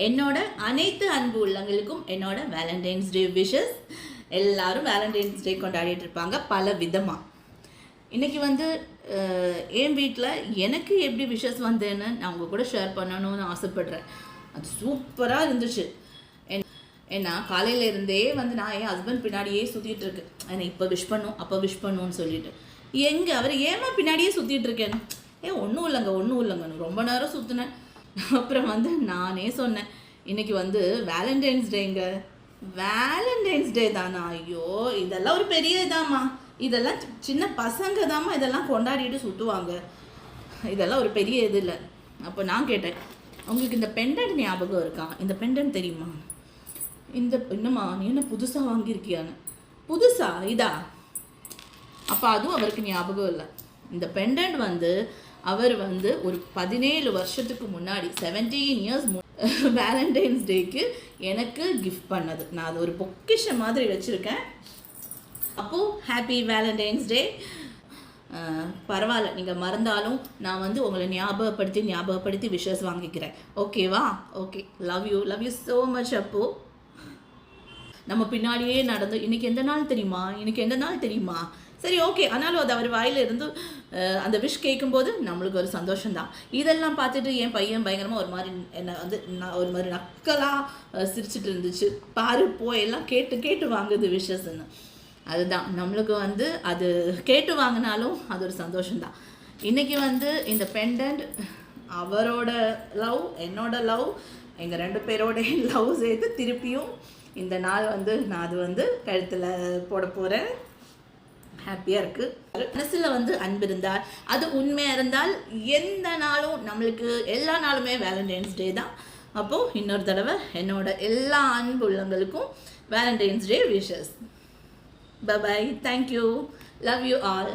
என்னோட அனைத்து அன்பு உள்ளங்களுக்கும் என்னோட வேலண்டைன்ஸ் டே விஷஸ். எல்லாரும் வேலண்டைன்ஸ் டே கொண்டாடிட்டு இருப்பாங்க பல விதமாக. இன்றைக்கி வந்து என் வீட்டில் எனக்கு எப்படி விஷஸ் வந்தேன்னு நான் உங்கள் கூட ஷேர் பண்ணணும்னு ஆசைப்பட்றேன். அது சூப்பராக இருந்துச்சு. ஏன்னா காலையில் இருந்தே வந்து நான் என் ஹஸ்பண்ட் பின்னாடியே சுற்றிட்டு இருக்கேன். என்னை இப்போ விஷ் பண்ணும் அப்போ விஷ் பண்ணுன்னு சொல்லிட்டு எங்கே அவர் ஏமா பின்னாடியே சுற்றிட்டு இருக்கேன். ஒன்றும் இல்லைங்கன்னு ரொம்ப நேரம் சுற்றினேன். அப்புறம் வந்து நானே சொன்னேன், இன்றைக்கி வந்து வேலண்டைன்ஸ் டேங்க. வேலண்டைன்ஸ் டே தானா? ஐயோ, இதெல்லாம் ஒரு பெரிய இதாம்மா, இதெல்லாம் சின்ன பசங்க தாம்மா இதெல்லாம் கொண்டாடிட்டு சுற்றுவாங்க, இதெல்லாம் ஒரு பெரிய இது இல்லை. அப்போ நான் கேட்டேன், உங்களுக்கு இந்த பெண்டன்ட் ஞாபகம் இருக்கா? இந்த பெண்டன்ட் தெரியுமா? என்னம்மா நீ என்ன புதுசாக வாங்கியிருக்கியான்னு. புதுசா இதா? அப்போ அதுவும் அவருக்கு ஞாபகம் இல்லை. இந்த பெண்டன்ட் வந்து அவர் வந்து ஒரு 17 வருஷத்துக்கு முன்னாடி 17 இயர்ஸ் வேலண்டைன்ஸ் டேக்கு எனக்கு கிஃப்ட் பண்ணது. நான் அது ஒரு பொக்கிஷம் மாதிரி வச்சுருக்கேன். அப்போது ஹாப்பி வேலண்டைன்ஸ் டே. பரவாயில்ல, நீங்கள் மறந்தாலும் நான் வந்து உங்களை ஞாபகப்படுத்தி விஷஸ் வாங்கிக்கிறேன். ஓகேவா? Okay, love you so much. அப்போது நம்ம பின்னாடியே நடந்து இன்றைக்கி எந்த நாள் தெரியுமா? சரி, ஓகே. ஆனாலும் அது அவர் வாயில் இருந்து அந்த விஷ் கேட்கும்போது நம்மளுக்கு ஒரு சந்தோஷம்தான். இதெல்லாம் பார்த்துட்டு என் பையன் பயங்கரமாக ஒரு மாதிரி என்னை வந்து ஒரு மாதிரி நக்கலாக சிரிச்சிட்டு இருந்துச்சு. பாரு எல்லாம் கேட்டு வாங்குது விஷஸ்ன்னு. அதுதான் நம்மளுக்கு வந்து அது கேட்டு வாங்கினாலும் அது ஒரு சந்தோஷம்தான். இன்றைக்கி வந்து இந்த பெண்டன்ட் அவரோட லவ், என்னோட லவ், எங்கள் 2 பேரோட லவ் சேர்த்து திருப்பியும் இந்த நாள் வந்து நான் அது வந்து கழுத்தில் போட போகிறேன். ஹாப்பியாக இருக்குது. மனசில் வந்து அன்பு இருந்தால், அது உண்மையாக இருந்தால், எந்த நாளும் நம்மளுக்கு எல்லா நாளுமே வேலண்டைன்ஸ் டே தான். அப்போது இன்னொரு தடவை என்னோட எல்லா அன்பு உள்ளங்களுக்கும் valentine's day wishes. Bye. Thank you. Love you all.